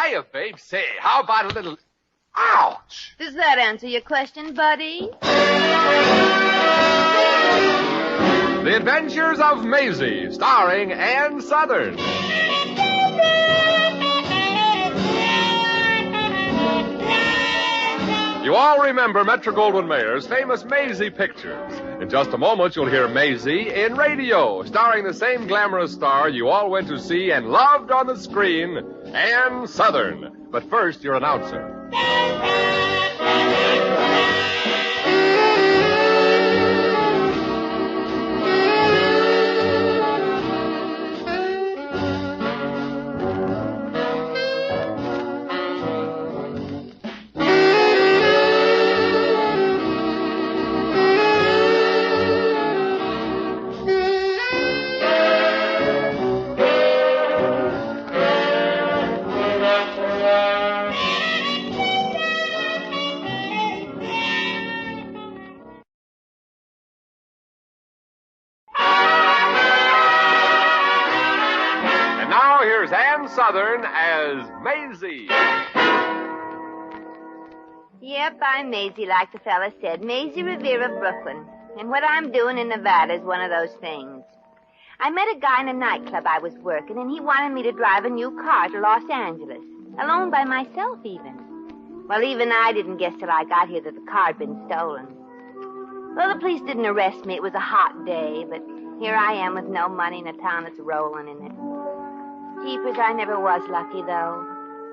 Hiya, babe. Say, how about a little... Ouch! Does that answer your question, buddy? The Adventures of Maisie, starring Ann Sothern. You all remember Metro-Goldwyn-Mayer's famous Maisie pictures. In just a moment, you'll hear Maisie in radio, starring the same glamorous star you all went to see and loved on the screen, Ann Sothern. But first, your announcer. Ann Sothern as Maisie. Yep, I'm Maisie, like the fella said. Maisie Revere of Brooklyn. And what I'm doing in Nevada is one of those things. I met a guy in a nightclub I was working, and he wanted me to drive a new car to Los Angeles. Alone by myself, even. Well, even I didn't guess till I got here that the car had been stolen. Well, the police didn't arrest me. It was a hot day, but here I am with no money in a town that's rolling in it. Jeepers, I never was lucky, though.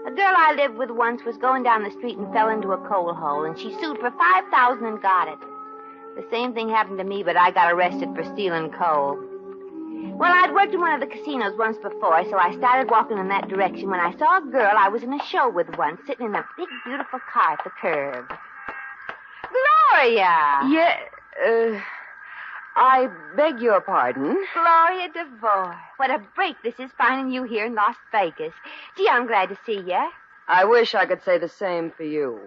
A girl I lived with once was going down the street and fell into a coal hole, and she sued for $5,000 and got it. The same thing happened to me, but I got arrested for stealing coal. Well, I'd worked in one of the casinos once before, so I started walking in that direction when I saw a girl I was in a show with once sitting in a big, beautiful car at the curb. Gloria! Yeah, I beg your pardon. Gloria DeVore. What a break this is finding you here in Las Vegas. Gee, I'm glad to see you. I wish I could say the same for you.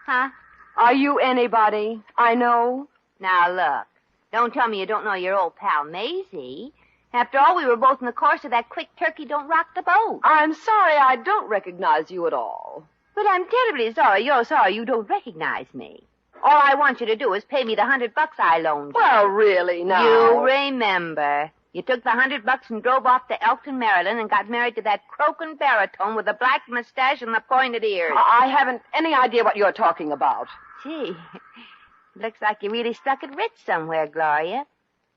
Huh? Are you anybody I know? Now, look. Don't tell me you don't know your old pal, Maisie. After all, we were both in the course of that quick turkey don't rock the boat. I'm sorry I don't recognize you at all. But I'm terribly sorry you're sorry you don't recognize me. All I want you to do is pay me the $100 I loaned you. Well, really, now. You remember. You took the $100 and drove off to Elkton, Maryland, and got married to that croaking baritone with the black mustache and the pointed ears. I haven't any idea what you're talking about. Gee, looks like you really stuck it rich somewhere, Gloria.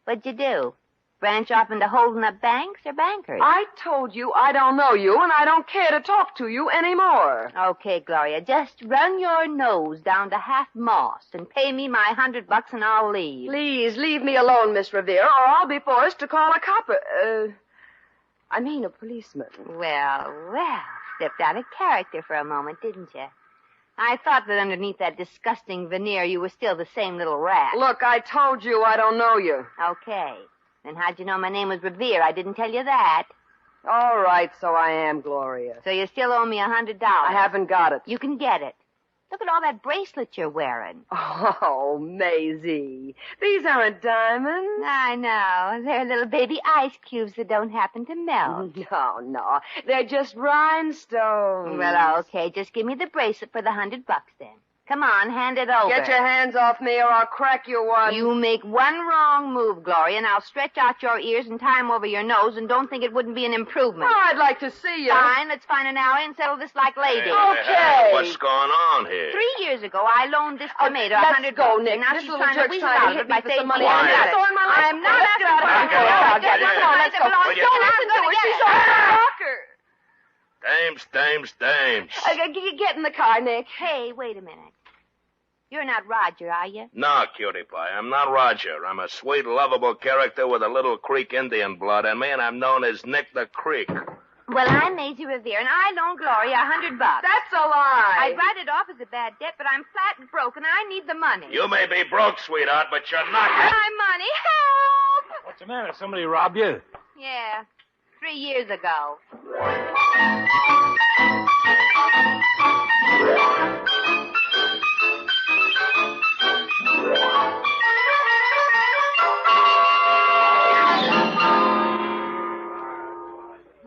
What'd you do? Branch off into holding up banks or bankers? I told you I don't know you, and I don't care to talk to you anymore. Okay, Gloria, just run your nose down to Half Moss and pay me my $100 and I'll leave. Please, leave me alone, Miss Revere, or I'll be forced to call a cop. I mean a policeman. Well, stepped out of character for a moment, didn't you? I thought that underneath that disgusting veneer you were still the same little rat. Look, I told you I don't know you. Okay. Then how'd you know my name was Revere? I didn't tell you that. All right, so I am, Gloria. So you still owe me $100. I haven't got it. You can get it. Look at all that bracelet you're wearing. Oh, Maisie. These aren't diamonds. I know. They're little baby ice cubes that don't happen to melt. No. They're just rhinestones. Well, okay. Just give me the bracelet for the $100 then. Come on, hand it over. Get your hands off me or I'll crack you one. You make one wrong move, Gloria, and I'll stretch out your ears and tie them over your nose, and don't think it wouldn't be an improvement. Oh, I'd like to see you. Fine, let's find an alley and settle this like ladies. Okay. What's going on here? 3 years ago, I loaned this tomato $100. Go, Nick. Now this she's little trying to jerk's weasel trying out to of hit it me by for saying some money. Quiet. I'm not asking for it. Let's go. Don't listen to her. She's a rocker. Dames. Get in the car, Nick. Hey, wait a minute. You're not Roger, are you? No, cutie pie, I'm not Roger. I'm a sweet, lovable character with a little Creek Indian blood in me, and I'm known as Nick the Creek. Well, I'm Maisie Revere, and I loaned Gloria $100. That's a lie. I'd write it off as a bad debt, but I'm flat broke, and I need the money. You may be broke, sweetheart, but you're not. My money, help! What's the matter? Somebody robbed you? Yeah, 3 years ago.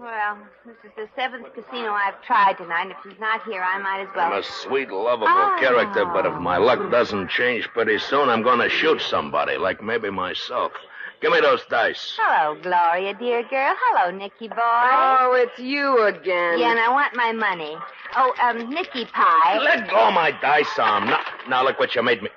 Well, This is the 7th casino I've tried tonight. If she's not here, I might as well. I'm a sweet, lovable character, but if my luck doesn't change pretty soon, I'm going to shoot somebody, like maybe myself. Give me those dice. Hello, Gloria, dear girl. Hello, Nicky boy. Oh, it's you again. Yeah, and I want my money. Oh, Nicky Pie. Let go of my dice arm. Now look what you made me.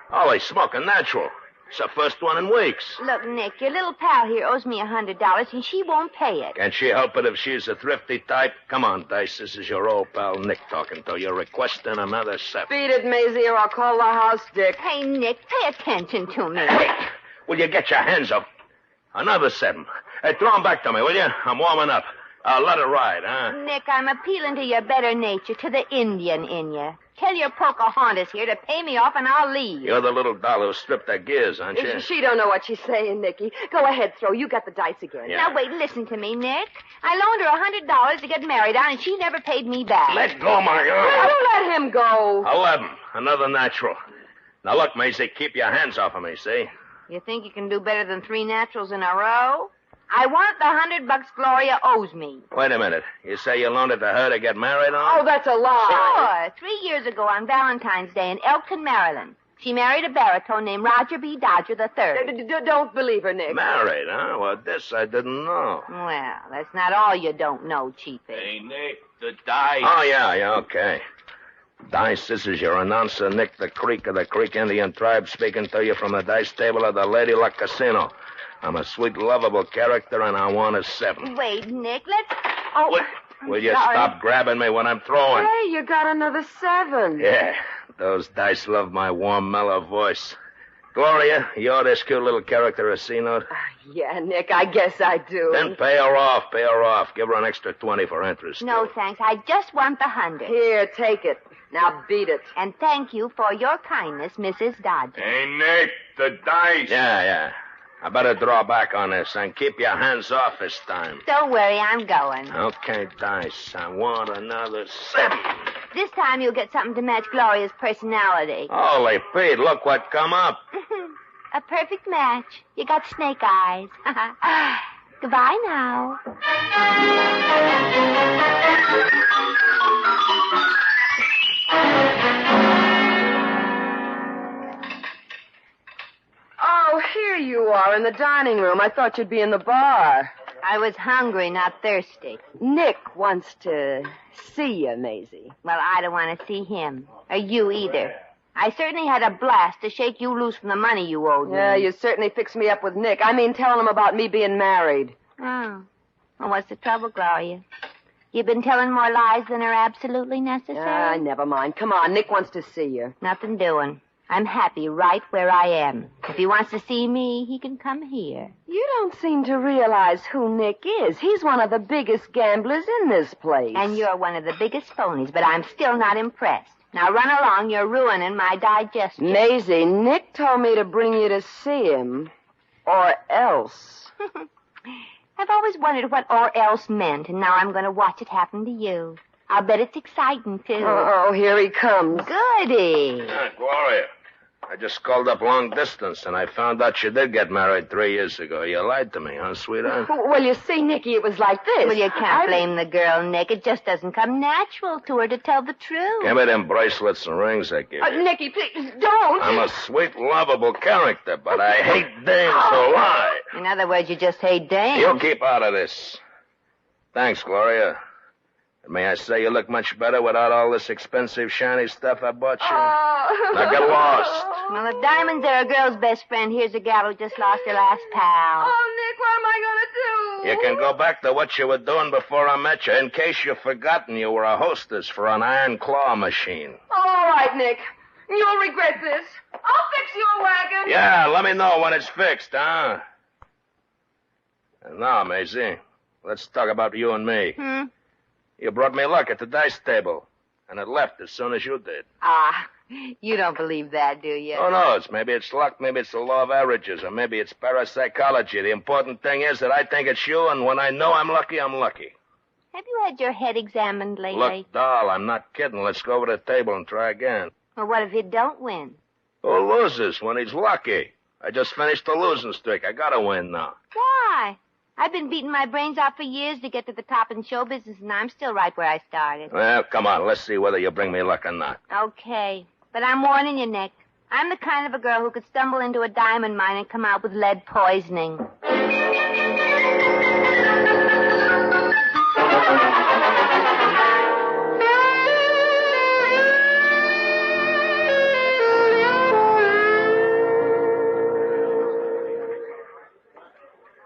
Holy smoke, a natural. It's the first one in weeks. Look, Nick, your little pal here owes me $100, and she won't pay it. Can't she help it if she's a thrifty type? Come on, Dice. This is your old pal Nick talking to you, requesting another $7. Beat it, Maisie, or I'll call the house, Dick. Hey, Nick, pay attention to me. Hey, will you get your hands up? Another $7. Hey, throw 'em back to me, will you? I'm warming up. Let it ride, huh? Nick, I'm appealing to your better nature, to the Indian in you. Tell your Pocahontas here to pay me off and I'll leave. You're the little doll who stripped her gears, aren't you? She don't know what she's saying, Nicky. Go ahead, throw. You got the dice again. Yeah. Now, wait, listen to me, Nick. I loaned her $100 to get married on, and she never paid me back. Let go, my girl. Don't let him go. 11. Another natural. Now, look, Maisie, keep your hands off of me, see? You think you can do better than 3 naturals in a row? I want the $100 Gloria owes me. Wait a minute. You say you loaned it to her to get married on? Oh, that's a lie. Sure. 3 years ago on Valentine's Day in Elkton, Maryland, she married a baritone named Roger B. Dodger III. Don't believe her, Nick. Married, huh? Well, this I didn't know. Well, that's not all you don't know, Chiefy. Hey, Nick, the dice. Oh, yeah, okay. Dice, this is your announcer, Nick the Creek of the Creek Indian Tribe, speaking to you from the dice table of the Lady Luck Casino. I'm a sweet, lovable character, and I want a 7. Wait, Nick, let's... Oh, Will you sorry. stop grabbing me when I'm throwing? Hey, you got another 7. Yeah, those dice love my warm, mellow voice. Gloria, you owe this cute little character a C-note? Yeah, Nick, I guess I do. Then pay her off. Give her an extra 20 for interest. No, too. thanks. I just want the 100. Here, take it. Now beat it. And thank you for your kindness, Mrs. Dodger. Hey, Nick, the dice. Yeah. I better draw back on this and keep your hands off this time. Don't worry, I'm going. Okay, Dice. I want another 7. This time you'll get something to match Gloria's personality. Holy Pete, look what come up. A perfect match. You got snake eyes. Goodbye now. Oh, here you are in the dining room. I thought you'd be in the bar. I was hungry, not thirsty. Nick wants to see you, Maisie. Well, I don't want to see him. Or you either. I certainly had a blast to shake you loose from the money you owed me. Yeah, you certainly fixed me up with Nick. I mean, telling him about me being married. Oh. Well, what's the trouble, Gloria? You've been telling more lies than are absolutely necessary? Never mind. Come on, Nick wants to see you. Nothing doing. I'm happy right where I am. If he wants to see me, he can come here. You don't seem to realize who Nick is. He's one of the biggest gamblers in this place. And you're one of the biggest phonies, but I'm still not impressed. Now run along. You're ruining my digestion. Maisie, Nick told me to bring you to see him. Or else. I've always wondered what or else meant, and now I'm going to watch it happen to you. I'll bet it's exciting, too. Oh, here he comes. Goody. Gloria, I just called up long distance, and I found out you did get married 3 years ago. You lied to me, huh, sweetheart? Well, you see, Nicky, it was like this. Well, you can't blame the girl, Nick. It just doesn't come natural to her to tell the truth. Give me them bracelets and rings I give you. Nicky, please, don't. I'm a sweet, lovable character, but I hate dames who lie. In other words, you just hate dames. You keep out of this. Thanks, Gloria. May I say you look much better without all this expensive, shiny stuff I bought you? Now get lost. Well, if diamonds are a girl's best friend, here's a gal who just lost her last pal. Oh, Nick, what am I going to do? You can go back to what you were doing before I met you. In case you've forgotten, you were a hostess for an iron claw machine. All right, Nick. You'll regret this. I'll fix your wagon. Yeah, let me know when it's fixed, huh? And now, Maisie, let's talk about you and me. You brought me luck at the dice table, and it left as soon as you did. You don't believe that, do you? Who knows? Maybe it's luck, maybe it's the law of averages, or maybe it's parapsychology. The important thing is that I think it's you, and when I know I'm lucky, I'm lucky. Have you had your head examined lately? Look, doll, I'm not kidding. Let's go over to the table and try again. Well, what if you don't win? Who loses when he's lucky? I just finished the losing streak. I gotta win now. Why? I've been beating my brains out for years to get to the top in show business, and I'm still right where I started. Well, come on. Let's see whether you bring me luck or not. Okay. But I'm warning you, Nick. I'm the kind of a girl who could stumble into a diamond mine and come out with lead poisoning.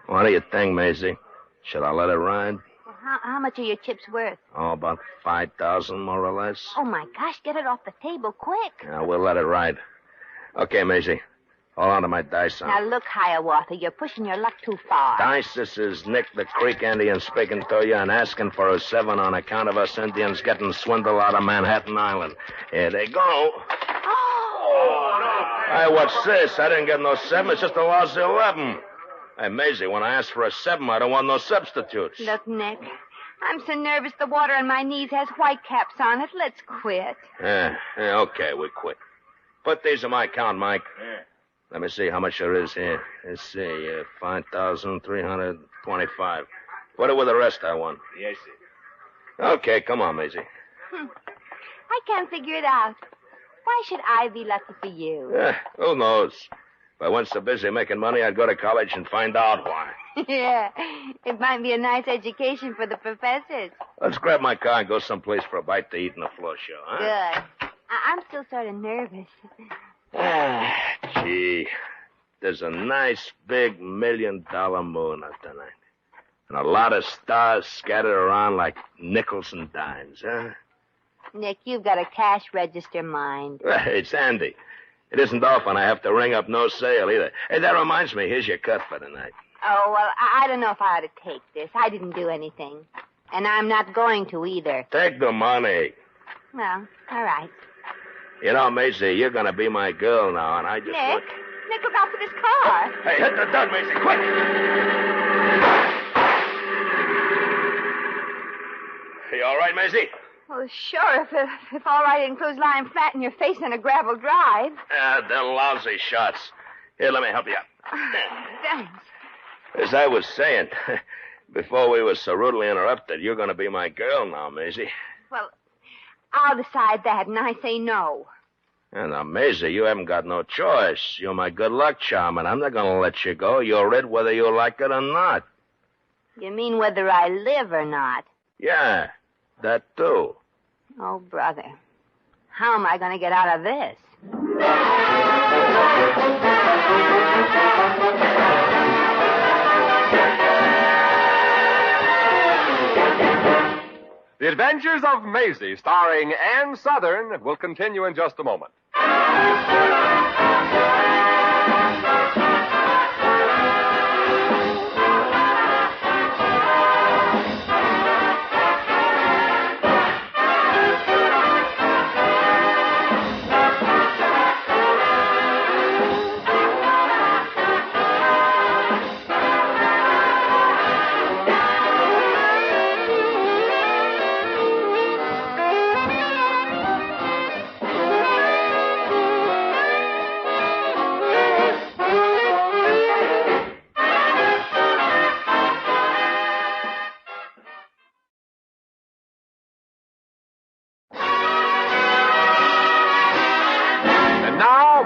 What do you think, Maisie? Should I let it ride? Well, how much are your chips worth? Oh, about 5,000, more or less. Oh, my gosh, get it off the table quick. Yeah, we'll let it ride. Okay, Maisie. Hold on to my dice. Now, look, Hiawatha, you're pushing your luck too far. Dice, this is Nick the Creek Indian speaking to you and asking for a 7 on account of us Indians getting swindled out of Manhattan Island. Here they go. Oh! Hey, what's this? I didn't get no 7. It's just a lousy 11. Hey, Maisie, when I ask for a 7, I don't want no substitutes. Look, Nick, I'm so nervous the water on my knees has white caps on it. Let's quit. Yeah, okay, we quit. Put these in my account, Mike. Yeah. Let me see how much there is here. Let's see, 5,325. Put it with the rest I won. Yes, sir. Okay, come on, Maisie. I can't figure it out. Why should I be lucky for you? Who knows? If I weren't so busy making money, I'd go to college and find out why. Yeah, it might be a nice education for the professors. Let's grab my car and go someplace for a bite to eat in the floor show, huh? Good. I'm still sort of nervous. Gee, there's a nice big $1 million moon up tonight. And a lot of stars scattered around like nickels and dimes, huh? Nick, you've got a cash register mind. It's handy. It isn't often I have to ring up no sale either. Hey, that reminds me, here's your cut for tonight. Oh, well, I don't know if I ought to take this. I didn't do anything. And I'm not going to either. Take the money. Well, all right. You know, Maisie, you're going to be my girl now, and I just... Nick, look out for this car. Hey, hit the dirt, Maisie, quick! You all right, Maisie? Well, sure, if all right includes lying flat in your face on a gravel drive. They're lousy shots. Here, let me help you up. Thanks. As I was saying, before we were so rudely interrupted, you're going to be my girl now, Maisie. Well, I'll decide that, and I say no. And now, Maisie, you haven't got no choice. You're my good luck charm, and I'm not going to let you go. You're it whether you like it or not. You mean whether I live or not? Yeah, that too. Oh, brother. How am I going to get out of this? The Adventures of Maisie, starring Ann Sothern, will continue in just a moment.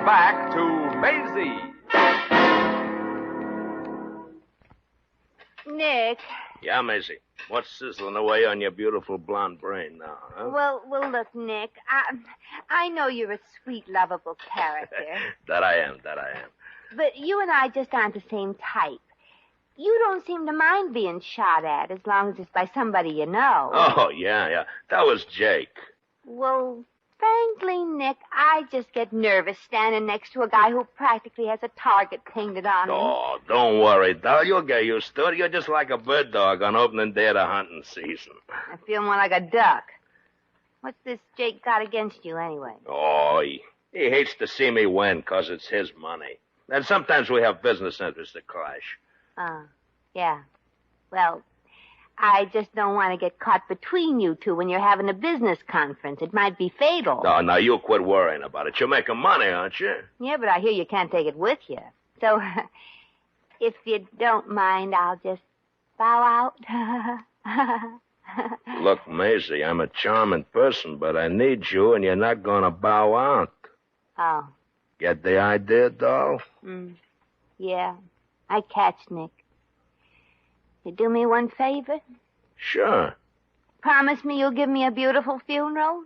Back to Maisie. Nick. Yeah, Maisie. What's sizzling away on your beautiful blonde brain now, huh? Well, look, Nick. I know you're a sweet, lovable character. That I am. But you and I just aren't the same type. You don't seem to mind being shot at as long as it's by somebody you know. Oh, yeah. That was Jake. Well, frankly, Nick, I just get nervous standing next to a guy who practically has a target painted on him. Oh, don't worry, doll. You'll get used to it. You're just like a bird dog on opening day of the hunting season. I feel more like a duck. What's this Jake got against you, anyway? Oh, he hates to see me win because it's his money. And sometimes we have business interests that clash. Yeah. Well, I just don't want to get caught between you two when you're having a business conference. It might be fatal. No, now you quit worrying about it. You're making money, aren't you? Yeah, but I hear you can't take it with you. So, if you don't mind, I'll just Bow out? Look, Maisie, I'm a charming person, but I need you, and you're not going to bow out. Oh. Get the idea, doll? Yeah, I catch, Nick. You do me one favor? Sure. Promise me you'll give me a beautiful funeral?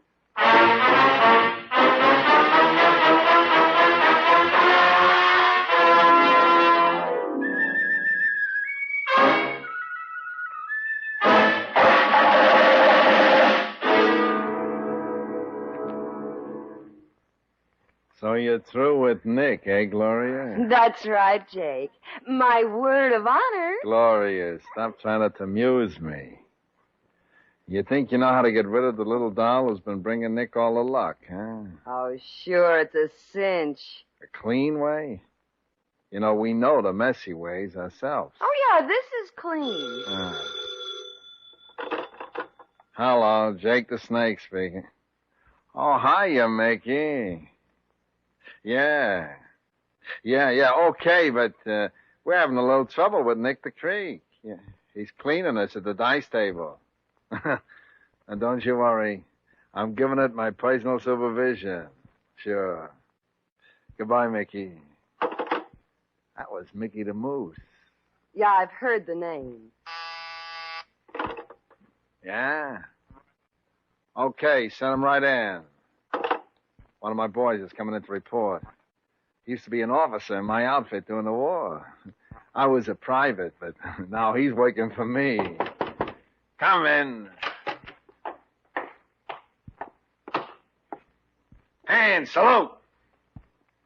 So you're through with Nick, eh, Gloria? That's right, Jake. My word of honor. Gloria, stop trying to amuse me. You think you know how to get rid of the little doll who's been bringing Nick all the luck, huh? Oh, sure, it's a cinch. A clean way? You know, we know the messy ways ourselves. Oh, yeah, this is clean. Hello, Jake the Snake speaking. Oh, hiya, Mickey. Yeah, okay, but we're having a little trouble with Nick the Creek. Yeah, he's cleaning us at the dice table. And don't you worry, I'm giving it my personal supervision. Sure. Goodbye, Mickey. That was Mickey the Moose. Yeah, I've heard the name. Yeah? Okay, send him right in. One of my boys is coming in to report. He used to be an officer in my outfit during the war. I was a private, but now he's working for me. Come in. And salute.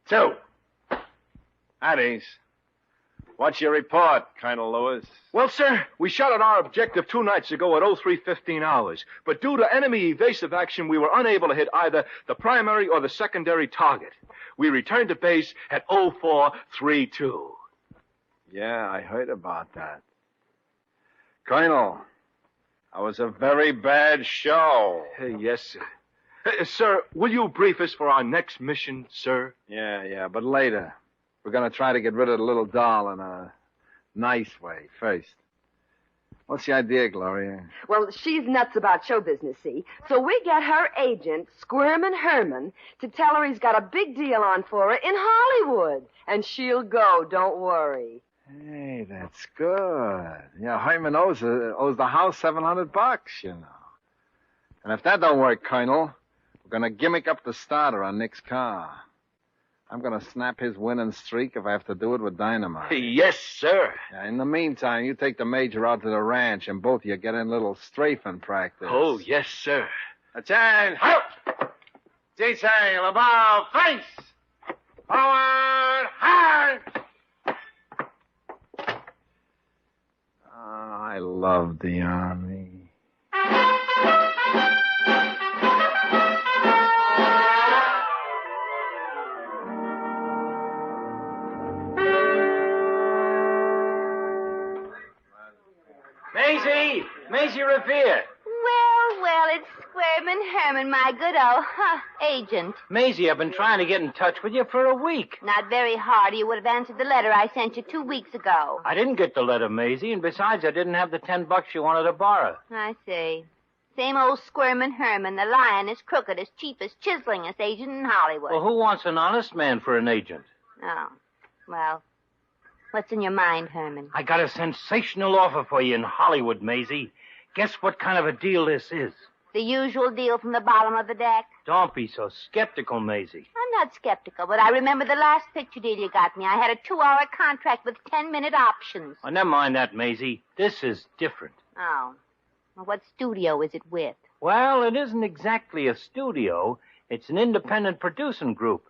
Two. At ease. What's your report, Colonel Lewis? Well, sir, we shot at our objective 2 nights ago at 03:15 hours. But due to enemy evasive action, we were unable to hit either the primary or the secondary target. We returned to base at 0432. Yeah, I heard about that. Colonel, that was a very bad show. Yes, sir. Sir, will you brief us for our next mission, sir? Yeah, but later. We're going to try to get rid of the little doll in a nice way first. What's the idea, Gloria? Well, she's nuts about show business, see? So we get her agent, Squirmin' Herman, to tell her he's got a big deal on for her in Hollywood. And she'll go, don't worry. Hey, that's good. Yeah, Herman owes the house $700, you know. And if that don't work, Colonel, we're going to gimmick up the starter on Nick's car. I'm going to snap his winning streak if I have to do it with dynamite. Yes, sir. Yeah, in the meantime, you take the major out to the ranch and both of you get in a little strafing practice. Oh, yes, sir. Attention! Detail about face! Forward, hard! I love the Army. Maisie Revere. Well, it's Squirmin' Herman, my good old agent. Maisie, I've been trying to get in touch with you for a week. Not very hard, or you would have answered the letter I sent you 2 weeks ago. I didn't get the letter, Maisie, and besides, I didn't have the $10 you wanted to borrow. I see. Same old Squirmin' Herman, the lionest, crookedest, cheapest, chiselingest agent in Hollywood. Well, who wants an honest man for an agent? Oh, well, what's in your mind, Herman? I got a sensational offer for you in Hollywood, Maisie. Guess what kind of a deal this is? The usual deal from the bottom of the deck? Don't be so skeptical, Maisie. I'm not skeptical, but I remember the last picture deal you got me. I had a 2-hour contract with 10-minute options. Oh, never mind that, Maisie. This is different. Oh. Well, what studio is it with? Well, it isn't exactly a studio. It's an independent producing group.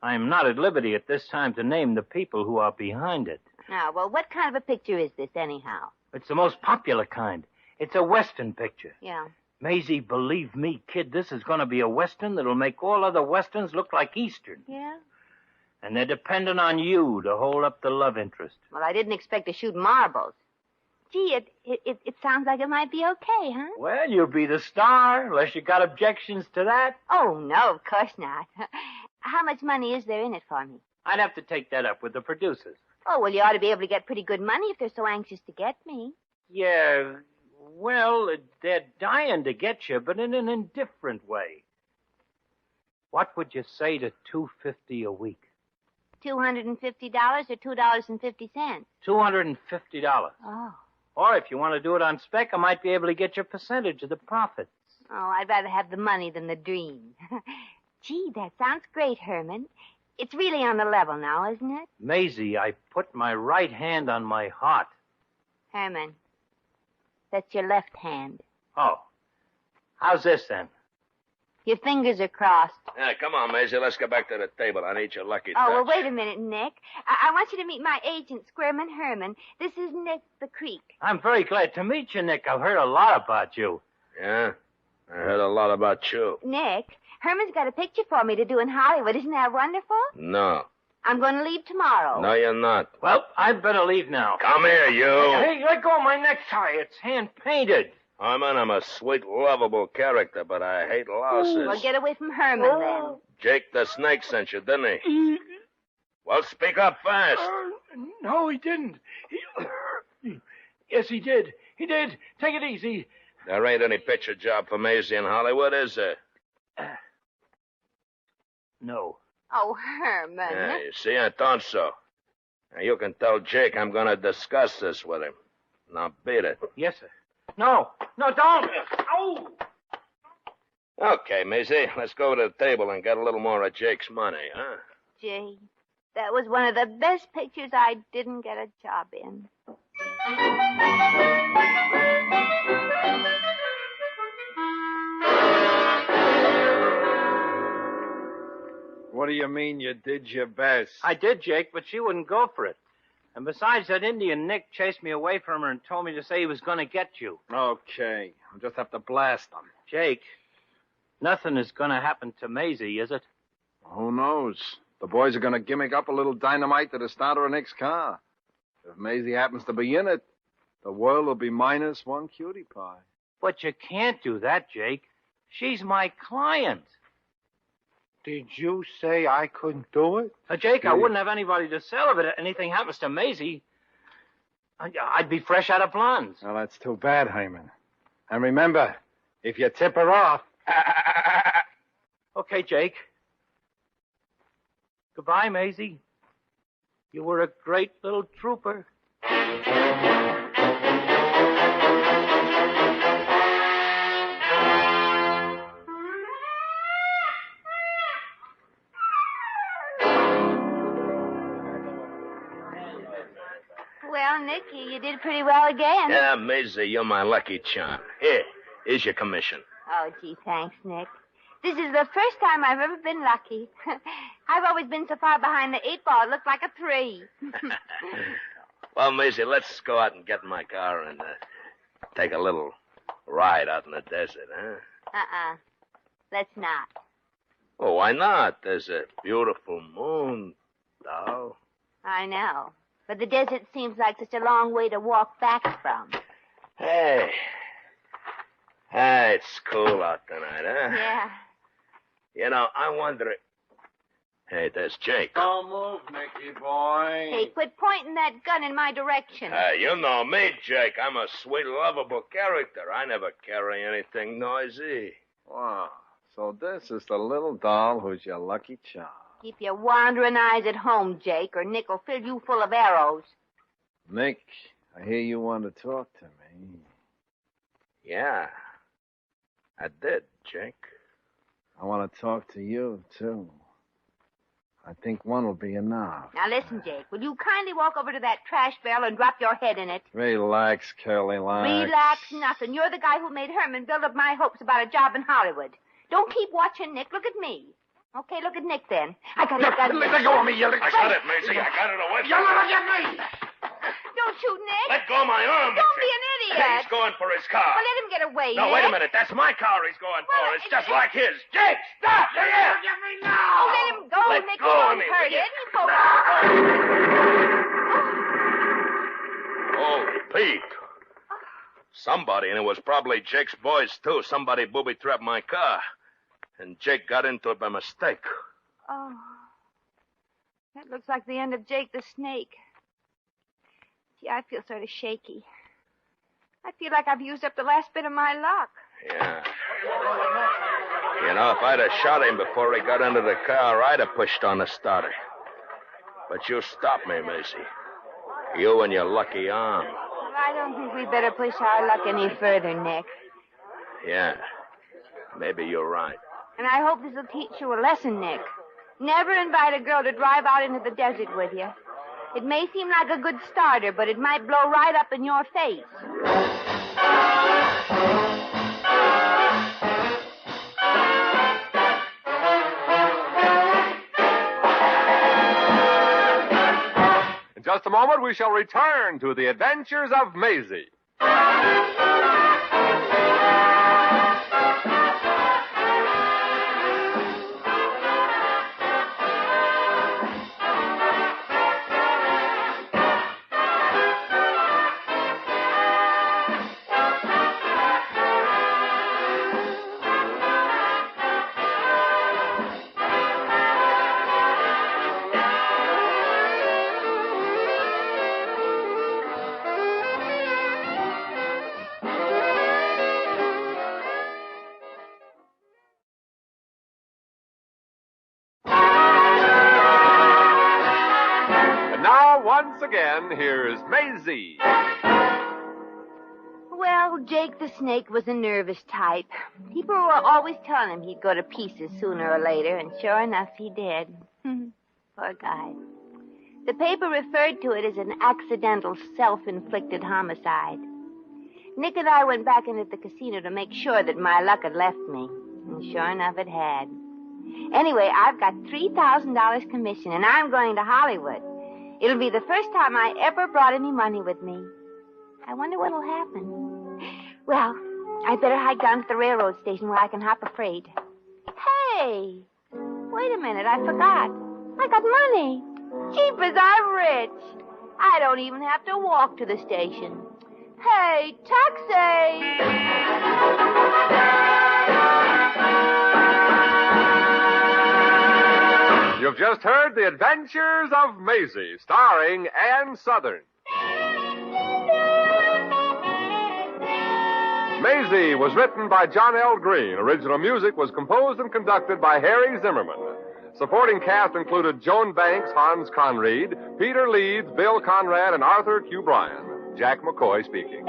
I'm not at liberty at this time to name the people who are behind it. Oh, well, what kind of a picture is this, anyhow? It's the most popular kind. It's a Western picture. Yeah. Maisie, believe me, kid, this is going to be a Western that'll make all other Westerns look like Eastern. Yeah? And they're dependent on you to hold up the love interest. Well, I didn't expect to shoot marbles. Gee, it sounds like it might be okay, huh? Well, you'll be the star, unless you got objections to that. Oh, no, of course not. How much money is there in it for me? I'd have to take that up with the producers. Oh, well, you ought to be able to get pretty good money if they're so anxious to get me. Yeah, well, they're dying to get you, but in an indifferent way. What would you say to $250 a week? $250 or $2.50? $250. Oh. Or if you want to do it on spec, I might be able to get your percentage of the profits. Oh, I'd rather have the money than the dream. Gee, that sounds great, Herman. It's really on the level now, isn't it? Maisie, I put my right hand on my heart. Herman, that's your left hand. Oh. How's this, then? Your fingers are crossed. Yeah, come on, Maisie. Let's get back to the table. I need your lucky touch. Oh, well, wait a minute, Nick. I want you to meet my agent, Squirman Herman. This is Nick the Creek. I'm very glad to meet you, Nick. I've heard a lot about you. Yeah? I heard a lot about you. Nick, Herman's got a picture for me to do in Hollywood. Isn't that wonderful? No. I'm going to leave tomorrow. No, you're not. Well, I'd better leave now. Come here, you. Hey, let go of my necktie. It's hand-painted. Herman, I'm a sweet, lovable character, but I hate losses. Well, get away from Herman, then. Jake the Snake sent you, didn't he? Well, speak up fast. No, he didn't. Yes, he did. He did. Take it easy. There ain't any picture job for Maisie in Hollywood, is there? No. Oh, Herman. Yeah, you see, I thought so. Now, you can tell Jake I'm going to discuss this with him. Now, beat it. Yes, sir. No, don't. Oh! Okay, Maisie, let's go to the table and get a little more of Jake's money, huh? Gee, that was one of the best pictures I didn't get a job in. What do you mean you did your best? I did, Jake, but she wouldn't go for it. And besides, that Indian Nick chased me away from her and told me to say he was going to get you. Okay. I'll just have to blast them. Jake, nothing is going to happen to Maisie, is it? Who knows? The boys are going to gimmick up a little dynamite to the starter of Nick's car. If Maisie happens to be in it, the world will be minus one cutie pie. But you can't do that, Jake. She's my client. Did you say I couldn't do it? Jake, I wouldn't have anybody to sell if anything happens to Maisie. I'd be fresh out of blondes. Well, that's too bad, Hyman. And remember, if you tip her off... Okay, Jake. Goodbye, Maisie. You were a great little trooper. Well, Nick, you did pretty well again. Yeah, Maisie, you're my lucky charm. Here's your commission. Oh, gee, thanks, Nick. This is the first time I've ever been lucky. I've always been so far behind the 8-ball, it looked like a 3. Well, Maisie, let's go out and get in my car and take a little ride out in the desert, huh? Let's not. Oh, why not? There's a beautiful moon, doll. I know. But the desert seems like such a long way to walk back from. Hey, it's cool out tonight, huh? Yeah. You know, I wonder... Hey, there's Jake. Don't move, Nicky boy. Hey, quit pointing that gun in my direction. You know me, Jake. I'm a sweet, lovable character. I never carry anything noisy. Wow. So this is the little doll who's your lucky charm. Keep your wandering eyes at home, Jake, or Nick will fill you full of arrows. Nick, I hear you want to talk to me. Yeah, I did, Jake. I want to talk to you, too. I think one will be enough. Now listen, Jake, will you kindly walk over to that trash barrel and drop your head in it? Relax, Curly, Relax nothing. You're the guy who made Herman build up my hopes about a job in Hollywood. Don't keep watching Nick. Look at me. Okay, look at Nick, then. I got it. Let go of me, you little... I got it, Maisie. I got it away from You you. look at me! Don't shoot Nick. Let go of my arm. Don't be an idiot. He's going for his car. Well, let him get away, No, Nick. wait a minute. That's my car he's going for. Well, It's just like his. Jake, stop! Look at me now! Oh, let him go, Let Nick. go He of won't me, hurt will you. you? He won't. Oh, Pete. Somebody, and it was probably Jake's boys, too. Somebody booby-trapped my car. And Jake got into it by mistake. Oh, that looks like the end of Jake the Snake. Gee, I feel sort of shaky. I feel like I've used up the last bit of my luck. Yeah. You know, if I'd have shot him before he got into the car, I'd have pushed on the starter. But you stopped me, Maisie. You and your lucky arm. Well, I don't think we better push our luck any further, Nick. Yeah. Maybe you're right. And I hope this will teach you a lesson, Nick. Never invite a girl to drive out into the desert with you. It may seem like a good starter, but it might blow right up in your face. In just a moment, we shall return to the Adventures of Maisie. Once again, here's Maisie. Well, Jake the Snake was a nervous type. People were always telling him he'd go to pieces sooner or later, and sure enough, he did. Poor guy. The paper referred to it as an accidental, self-inflicted homicide. Nick and I went back into the casino to make sure that my luck had left me, and sure enough, it had. Anyway, I've got $3,000 commission, and I'm going to Hollywood. It'll be the first time I ever brought any money with me. I wonder what'll happen. Well, I better hike down to the railroad station where I can hop a freight. Hey! Wait a minute, I forgot. I got money. Jeepers, I'm rich. I don't even have to walk to the station. Hey, taxi! You've just heard The Adventures of Maisie, starring Ann Sothern. Maisie was written by John L. Green. Original music was composed and conducted by Harry Zimmerman. Supporting cast included Joan Banks, Hans Conreid, Peter Leeds, Bill Conrad, and Arthur Q. Bryan. Jack McCoy speaking.